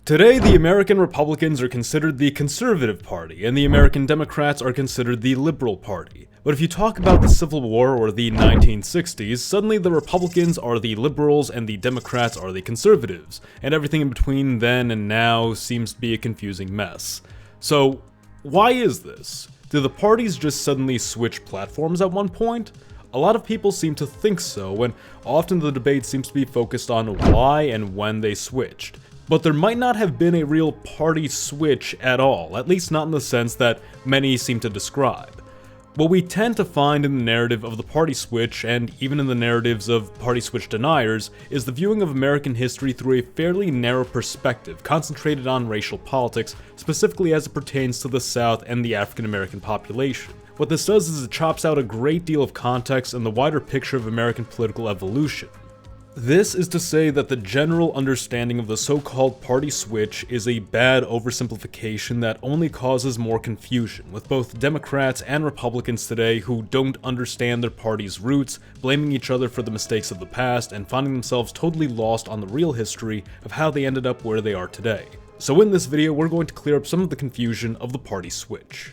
Today, the American Republicans are considered the conservative party, and the American Democrats are considered the liberal party. But if you talk about the Civil War or the 1960s, suddenly the Republicans are the liberals and the Democrats are the conservatives, and everything in between then and now seems to be a confusing mess. So, why is this? Do the parties just suddenly switch platforms at one point? A lot of people seem to think so, and often the debate seems to be focused on why and when they switched. But there might not have been a real party switch at all, at least not in the sense that many seem to describe. What we tend to find in the narrative of the party switch, and even in the narratives of party switch deniers, is the viewing of American history through a fairly narrow perspective, concentrated on racial politics, specifically as it pertains to the South and the African American population. What this does is it chops out a great deal of context and the wider picture of American political evolution. This is to say that the general understanding of the so-called party switch is a bad oversimplification that only causes more confusion, with both Democrats and Republicans today who don't understand their party's roots, blaming each other for the mistakes of the past, and finding themselves totally lost on the real history of how they ended up where they are today. So in this video, we're going to clear up some of the confusion of the party switch.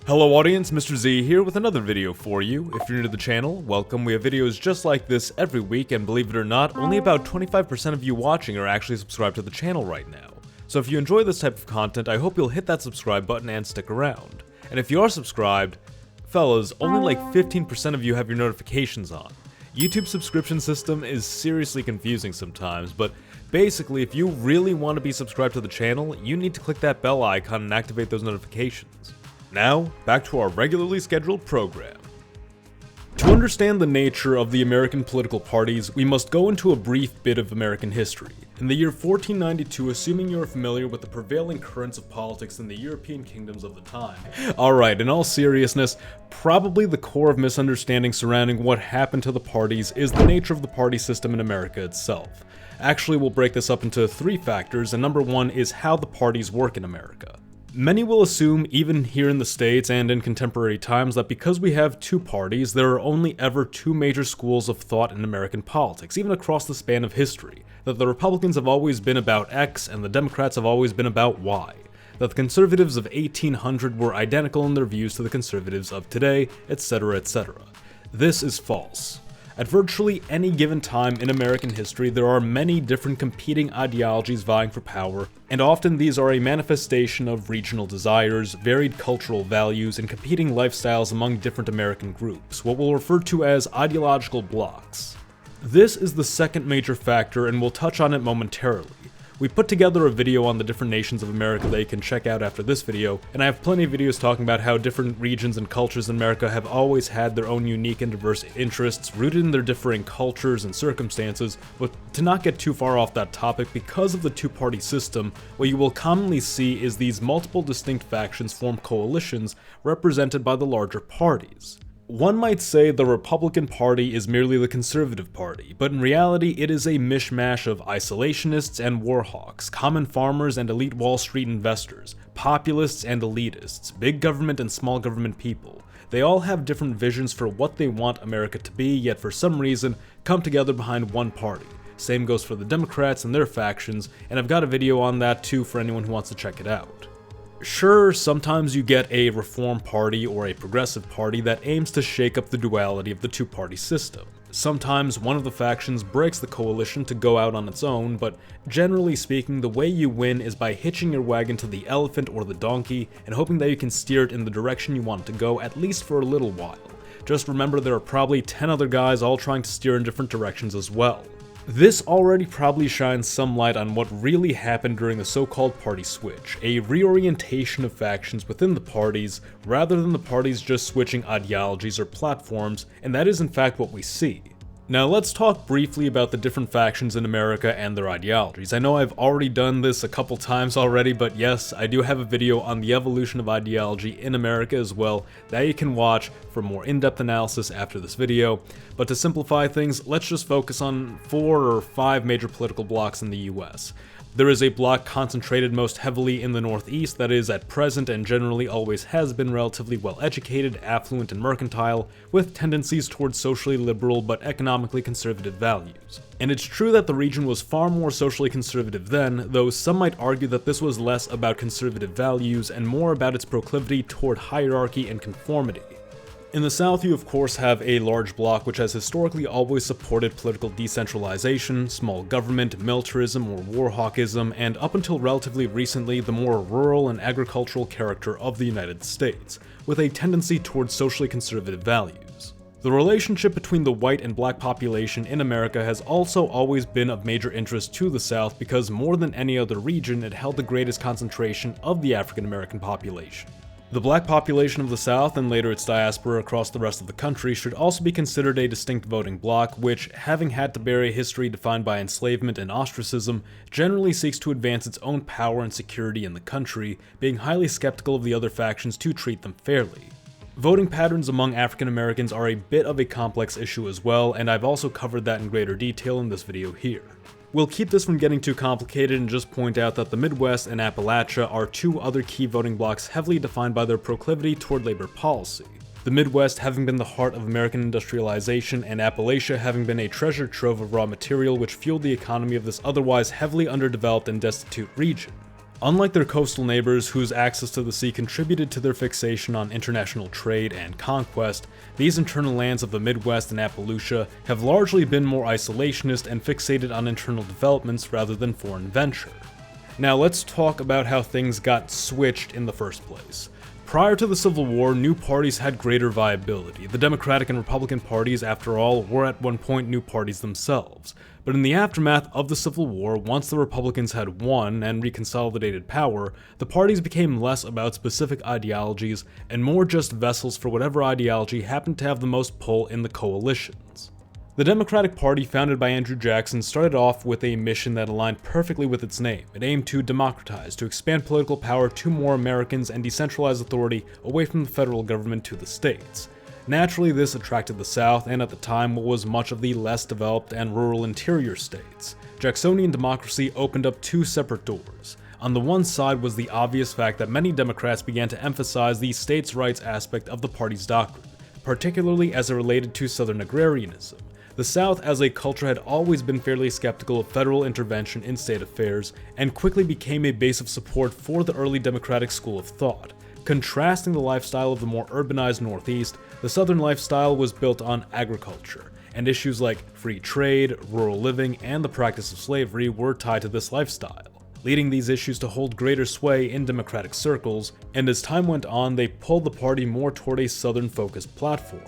Hello audience, Mr. Z here with another video for you. If you're new to the channel, welcome. We have videos just like this every week, and believe it or not, only about 25% of you watching are actually subscribed to the channel right now. So if you enjoy this type of content, I hope you'll hit that subscribe button and stick around. And if you are subscribed, fellas, only like 15% of you have your notifications on. YouTube's subscription system is seriously confusing sometimes, but basically if you really want to be subscribed to the channel, you need to click that bell icon and activate those notifications. Now, back to our regularly scheduled program. To understand the nature of the American political parties, we must go into a brief bit of American history. In the year 1492, assuming you're familiar with the prevailing currents of politics in the European kingdoms of the time. Alright, in all seriousness, probably the core of misunderstanding surrounding what happened to the parties is the nature of the party system in America itself. Actually, we'll break this up into three factors, and number one is how the parties work in America. Many will assume, even here in the States and in contemporary times, that because we have two parties, there are only ever two major schools of thought in American politics, even across the span of history. That the Republicans have always been about X and the Democrats have always been about Y. That the conservatives of 1800 were identical in their views to the conservatives of today, etc., etc. This is false. At virtually any given time in American history, there are many different competing ideologies vying for power, and often these are a manifestation of regional desires, varied cultural values, and competing lifestyles among different American groups, what we'll refer to as ideological blocks. This is the second major factor, and we'll touch on it momentarily. We put together a video on the different nations of America that you can check out after this video, and I have plenty of videos talking about how different regions and cultures in America have always had their own unique and diverse interests, rooted in their differing cultures and circumstances. But to not get too far off that topic, because of the two-party system, what you will commonly see is these multiple distinct factions form coalitions represented by the larger parties. One might say the Republican Party is merely the conservative party, but in reality it is a mishmash of isolationists and warhawks, common farmers and elite Wall Street investors, populists and elitists, big government and small government people. They all have different visions for what they want America to be, yet for some reason come together behind one party. Same goes for the Democrats and their factions, and I've got a video on that too for anyone who wants to check it out. Sure, sometimes you get a reform party or a progressive party that aims to shake up the duality of the two-party system. Sometimes one of the factions breaks the coalition to go out on its own, but generally speaking, the way you win is by hitching your wagon to the elephant or the donkey and hoping that you can steer it in the direction you want it to go, at least for a little while. Just remember there are probably 10 other guys all trying to steer in different directions as well. This already probably shines some light on what really happened during the so-called party switch, a reorientation of factions within the parties, rather than the parties just switching ideologies or platforms, and that is in fact what we see. Now let's talk briefly about the different factions in America and their ideologies. I know I've already done this a couple times already, but yes, I do have a video on the evolution of ideology in America as well that you can watch for more in-depth analysis after this video. But to simplify things, let's just focus on 4 or 5 major political blocs in the US. There is a bloc concentrated most heavily in the Northeast that is at present and generally always has been relatively well educated, affluent, and mercantile, with tendencies towards socially liberal but economically conservative values. And it's true that the region was far more socially conservative then, though some might argue that this was less about conservative values and more about its proclivity toward hierarchy and conformity. In the South, you of course have a large bloc which has historically always supported political decentralization, small government, militarism or warhawkism, and up until relatively recently, the more rural and agricultural character of the United States, with a tendency towards socially conservative values. The relationship between the white and black population in America has also always been of major interest to the South because more than any other region, it held the greatest concentration of the African American population. The black population of the South, and later its diaspora across the rest of the country, should also be considered a distinct voting bloc, which, having had to bear a history defined by enslavement and ostracism, generally seeks to advance its own power and security in the country, being highly skeptical of the other factions to treat them fairly. Voting patterns among African Americans are a bit of a complex issue as well, and I've also covered that in greater detail in this video here. We'll keep this from getting too complicated and just point out that the Midwest and Appalachia are two other key voting blocs heavily defined by their proclivity toward labor policy. The Midwest having been the heart of American industrialization, and Appalachia having been a treasure trove of raw material which fueled the economy of this otherwise heavily underdeveloped and destitute region. Unlike their coastal neighbors, whose access to the sea contributed to their fixation on international trade and conquest, these internal lands of the Midwest and Appalachia have largely been more isolationist and fixated on internal developments rather than foreign venture. Now let's talk about how things got switched in the first place. Prior to the Civil War, new parties had greater viability. The Democratic and Republican parties, after all, were at one point new parties themselves. But in the aftermath of the Civil War, once the Republicans had won and reconsolidated power, the parties became less about specific ideologies and more just vessels for whatever ideology happened to have the most pull in the coalitions. The Democratic Party, founded by Andrew Jackson, started off with a mission that aligned perfectly with its name. It aimed to democratize, to expand political power to more Americans and decentralize authority away from the federal government to the states. Naturally, this attracted the South and at the time what was much of the less developed and rural interior states. Jacksonian democracy opened up two separate doors. On the one side was the obvious fact that many Democrats began to emphasize the states' rights aspect of the party's doctrine, particularly as it related to Southern agrarianism. The South as a culture had always been fairly skeptical of federal intervention in state affairs, and quickly became a base of support for the early Democratic school of thought. Contrasting the lifestyle of the more urbanized Northeast, the Southern lifestyle was built on agriculture, and issues like free trade, rural living, and the practice of slavery were tied to this lifestyle, leading these issues to hold greater sway in Democratic circles, and as time went on, they pulled the party more toward a Southern-focused platform.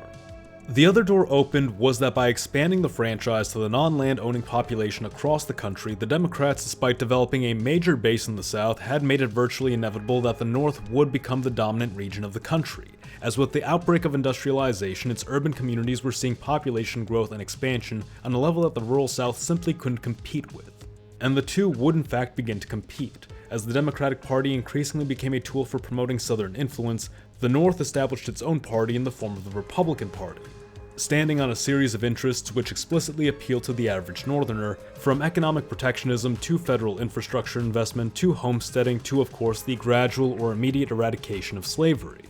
The other door opened was that by expanding the franchise to the non-land owning population across the country, the Democrats, despite developing a major base in the South, had made it virtually inevitable that the North would become the dominant region of the country. As with the outbreak of industrialization, its urban communities were seeing population growth and expansion on a level that the rural South simply couldn't compete with. And the two would in fact begin to compete. As the Democratic Party increasingly became a tool for promoting Southern influence, the North established its own party in the form of the Republican Party, standing on a series of interests which explicitly appeal to the average Northerner, from economic protectionism to federal infrastructure investment to homesteading to, of course, the gradual or immediate eradication of slavery.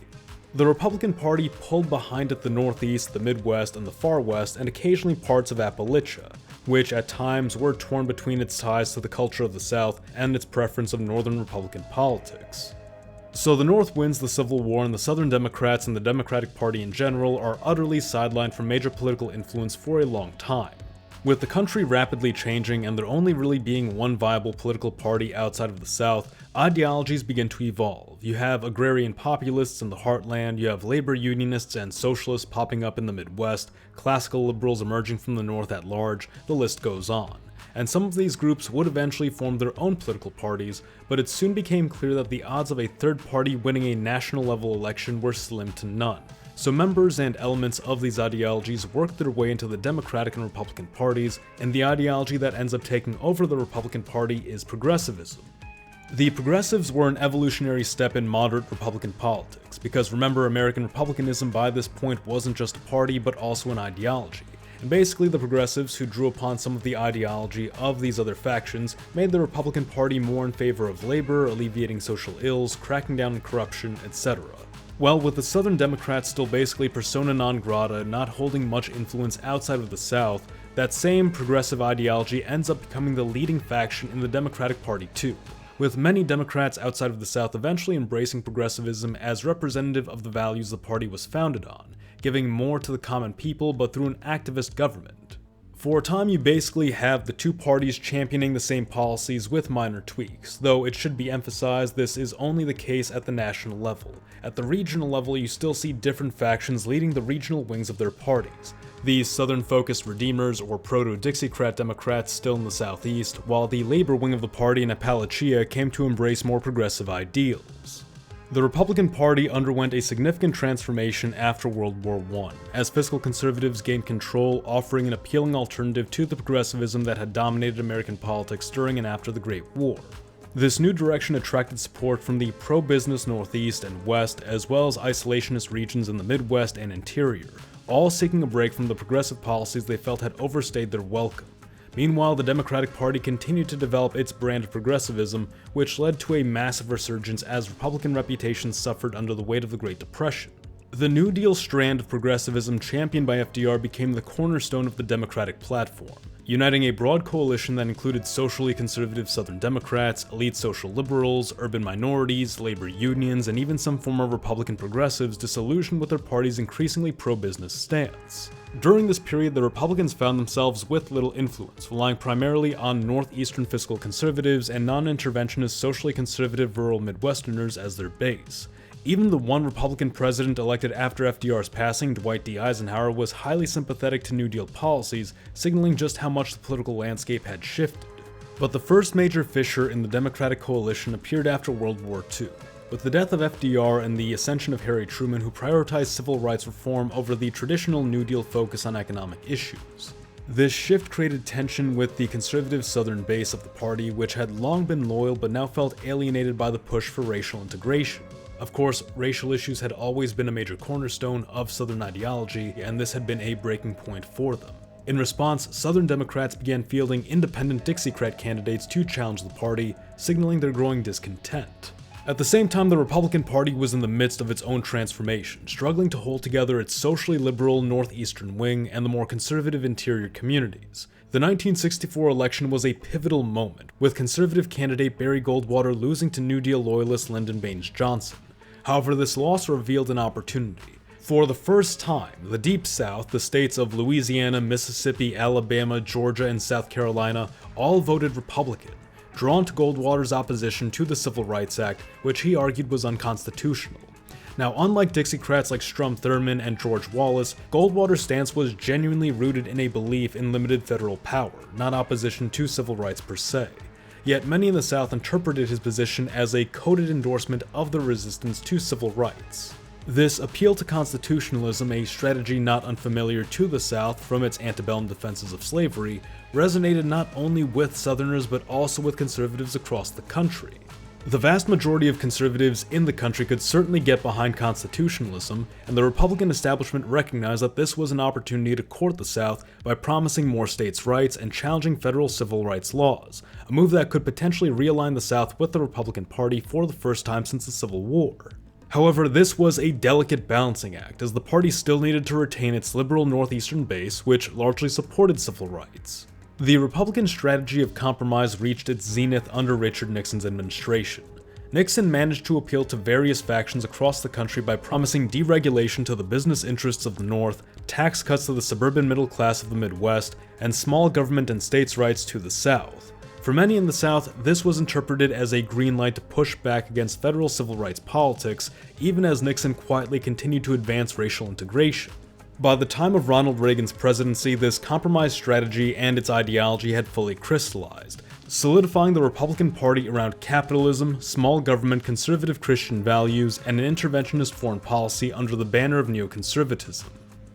The Republican Party pulled behind it the Northeast, the Midwest, and the Far West, and occasionally parts of Appalachia, which at times were torn between its ties to the culture of the South and its preference of Northern Republican politics. So the North wins the Civil War, and the Southern Democrats and the Democratic Party in general are utterly sidelined from major political influence for a long time. With the country rapidly changing and there only really being one viable political party outside of the South, ideologies begin to evolve. You have agrarian populists in the heartland, you have labor unionists and socialists popping up in the Midwest, classical liberals emerging from the North at large, the list goes on. And some of these groups would eventually form their own political parties, but it soon became clear that the odds of a third party winning a national level election were slim to none. So members and elements of these ideologies worked their way into the Democratic and Republican parties, and the ideology that ends up taking over the Republican Party is progressivism. The progressives were an evolutionary step in moderate Republican politics, because remember, American republicanism by this point wasn't just a party but also an ideology. And basically the progressives, who drew upon some of the ideology of these other factions, made the Republican Party more in favor of labor, alleviating social ills, cracking down on corruption, etc. Well, with the Southern Democrats still basically persona non grata, not holding much influence outside of the South, that same progressive ideology ends up becoming the leading faction in the Democratic Party too, with many Democrats outside of the South eventually embracing progressivism as representative of the values the party was founded on, giving more to the common people but through an activist government. For a time, you basically have the two parties championing the same policies with minor tweaks, though it should be emphasized this is only the case at the national level. At the regional level, you still see different factions leading the regional wings of their parties. These Southern-focused Redeemers or Proto-Dixiecrat Democrats still in the Southeast, while the Labor wing of the party in Appalachia came to embrace more progressive ideals. The Republican Party underwent a significant transformation after World War I, as fiscal conservatives gained control, offering an appealing alternative to the progressivism that had dominated American politics during and after the Great War. This new direction attracted support from the pro-business Northeast and West, as well as isolationist regions in the Midwest and interior, all seeking a break from the progressive policies they felt had overstayed their welcome. Meanwhile, the Democratic Party continued to develop its brand of progressivism, which led to a massive resurgence as Republican reputations suffered under the weight of the Great Depression. The New Deal strand of progressivism championed by FDR became the cornerstone of the Democratic platform, uniting a broad coalition that included socially conservative Southern Democrats, elite social liberals, urban minorities, labor unions, and even some former Republican progressives disillusioned with their party's increasingly pro-business stance. During this period, the Republicans found themselves with little influence, relying primarily on northeastern fiscal conservatives and non-interventionist socially conservative rural Midwesterners as their base. Even the one Republican president elected after FDR's passing, Dwight D. Eisenhower, was highly sympathetic to New Deal policies, signaling just how much the political landscape had shifted. But the first major fissure in the Democratic coalition appeared after World War II, with the death of FDR and the ascension of Harry Truman, who prioritized civil rights reform over the traditional New Deal focus on economic issues. This shift created tension with the conservative Southern base of the party, which had long been loyal but now felt alienated by the push for racial integration. Of course, racial issues had always been a major cornerstone of Southern ideology, and this had been a breaking point for them. In response, Southern Democrats began fielding independent Dixiecrat candidates to challenge the party, signaling their growing discontent. At the same time, the Republican Party was in the midst of its own transformation, struggling to hold together its socially liberal northeastern wing and the more conservative interior communities. The 1964 election was a pivotal moment, with conservative candidate Barry Goldwater losing to New Deal loyalist Lyndon Baines Johnson. However, this loss revealed an opportunity. For the first time, the Deep South, the states of Louisiana, Mississippi, Alabama, Georgia, and South Carolina, all voted Republican, drawn to Goldwater's opposition to the Civil Rights Act, which he argued was unconstitutional. Now, unlike Dixiecrats like Strom Thurmond and George Wallace, Goldwater's stance was genuinely rooted in a belief in limited federal power, not opposition to civil rights per se. Yet many in the South interpreted his position as a coded endorsement of the resistance to civil rights. This appeal to constitutionalism, a strategy not unfamiliar to the South from its antebellum defenses of slavery, resonated not only with Southerners but also with conservatives across the country. The vast majority of conservatives in the country could certainly get behind constitutionalism, and the Republican establishment recognized that this was an opportunity to court the South by promising more states' rights and challenging federal civil rights laws, a move that could potentially realign the South with the Republican Party for the first time since the Civil War. However, this was a delicate balancing act, as the party still needed to retain its liberal northeastern base, which largely supported civil rights. The Republican strategy of compromise reached its zenith under Richard Nixon's administration. Nixon managed to appeal to various factions across the country by promising deregulation to the business interests of the North, tax cuts to the suburban middle class of the Midwest, and small government and states' rights to the South. For many in the South, this was interpreted as a green light to push back against federal civil rights politics, even as Nixon quietly continued to advance racial integration. By the time of Ronald Reagan's presidency, this compromise strategy and its ideology had fully crystallized, solidifying the Republican Party around capitalism, small government, conservative Christian values, and an interventionist foreign policy under the banner of neoconservatism.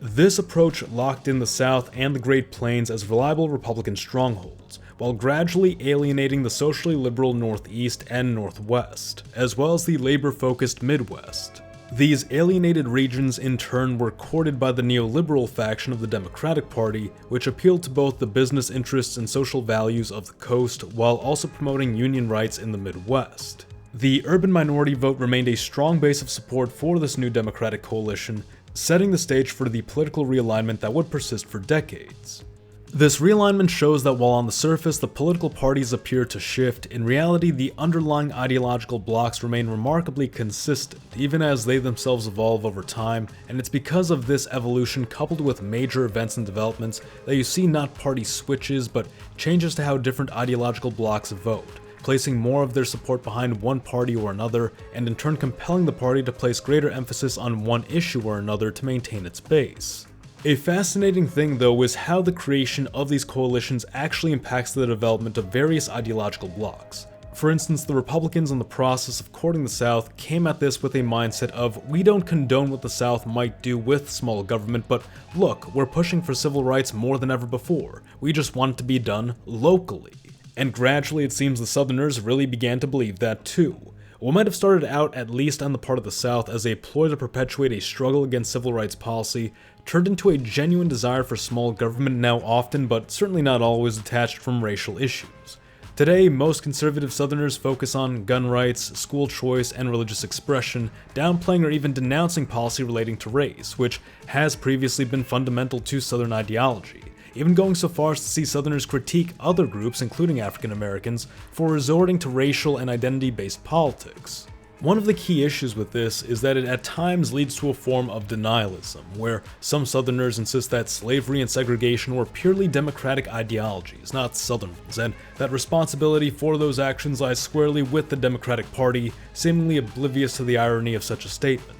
This approach locked in the South and the Great Plains as reliable Republican strongholds, while gradually alienating the socially liberal Northeast and Northwest, as well as the labor-focused Midwest. These alienated regions in turn were courted by the neoliberal faction of the Democratic Party, which appealed to both the business interests and social values of the coast while also promoting union rights in the Midwest. The urban minority vote remained a strong base of support for this new Democratic coalition, setting the stage for the political realignment that would persist for decades. This realignment shows that while on the surface the political parties appear to shift, in reality the underlying ideological blocks remain remarkably consistent, even as they themselves evolve over time, and it's because of this evolution coupled with major events and developments that you see not party switches, but changes to how different ideological blocks vote, placing more of their support behind one party or another, and in turn compelling the party to place greater emphasis on one issue or another to maintain its base. A fascinating thing, though, is how the creation of these coalitions actually impacts the development of various ideological blocks. For instance, the Republicans in the process of courting the South came at this with a mindset of, we don't condone what the South might do with small government, but look, we're pushing for civil rights more than ever before. We just want it to be done locally. And gradually it seems the Southerners really began to believe that too. What might have started out, at least on the part of the South, as a ploy to perpetuate a struggle against civil rights policy, turned into a genuine desire for small government, now often, but certainly not always, detached from racial issues. Today, most conservative Southerners focus on gun rights, school choice, and religious expression, downplaying or even denouncing policy relating to race, which has previously been fundamental to Southern ideology, even going so far as to see Southerners critique other groups, including African Americans, for resorting to racial and identity-based politics. One of the key issues with this is that it at times leads to a form of denialism, where some Southerners insist that slavery and segregation were purely Democratic ideologies, not Southern ones, and that responsibility for those actions lies squarely with the Democratic Party, seemingly oblivious to the irony of such a statement.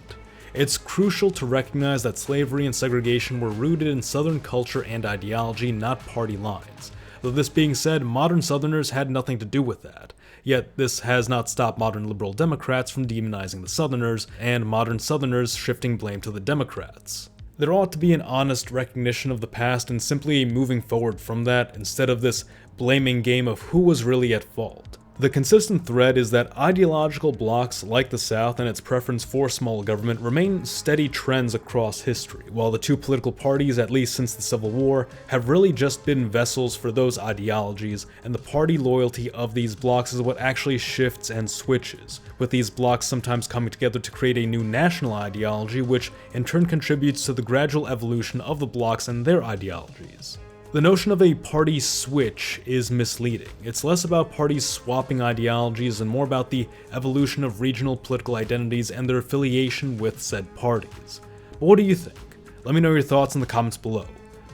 It's crucial to recognize that slavery and segregation were rooted in Southern culture and ideology, not party lines. Though this being said, modern Southerners had nothing to do with that. Yet this has not stopped modern liberal Democrats from demonizing the Southerners, and modern Southerners shifting blame to the Democrats. There ought to be an honest recognition of the past and simply moving forward from that, instead of this blaming game of who was really at fault. The consistent thread is that ideological blocks like the South and its preference for small government remain steady trends across history, while the two political parties, at least since the Civil War, have really just been vessels for those ideologies, and the party loyalty of these blocks is what actually shifts and switches, with these blocks sometimes coming together to create a new national ideology, which in turn contributes to the gradual evolution of the blocks and their ideologies. The notion of a party switch is misleading. It's less about parties swapping ideologies and more about the evolution of regional political identities and their affiliation with said parties. But what do you think? Let me know your thoughts in the comments below.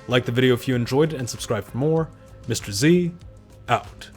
Like the video if you enjoyed it and subscribe for more. Mr. Z, out.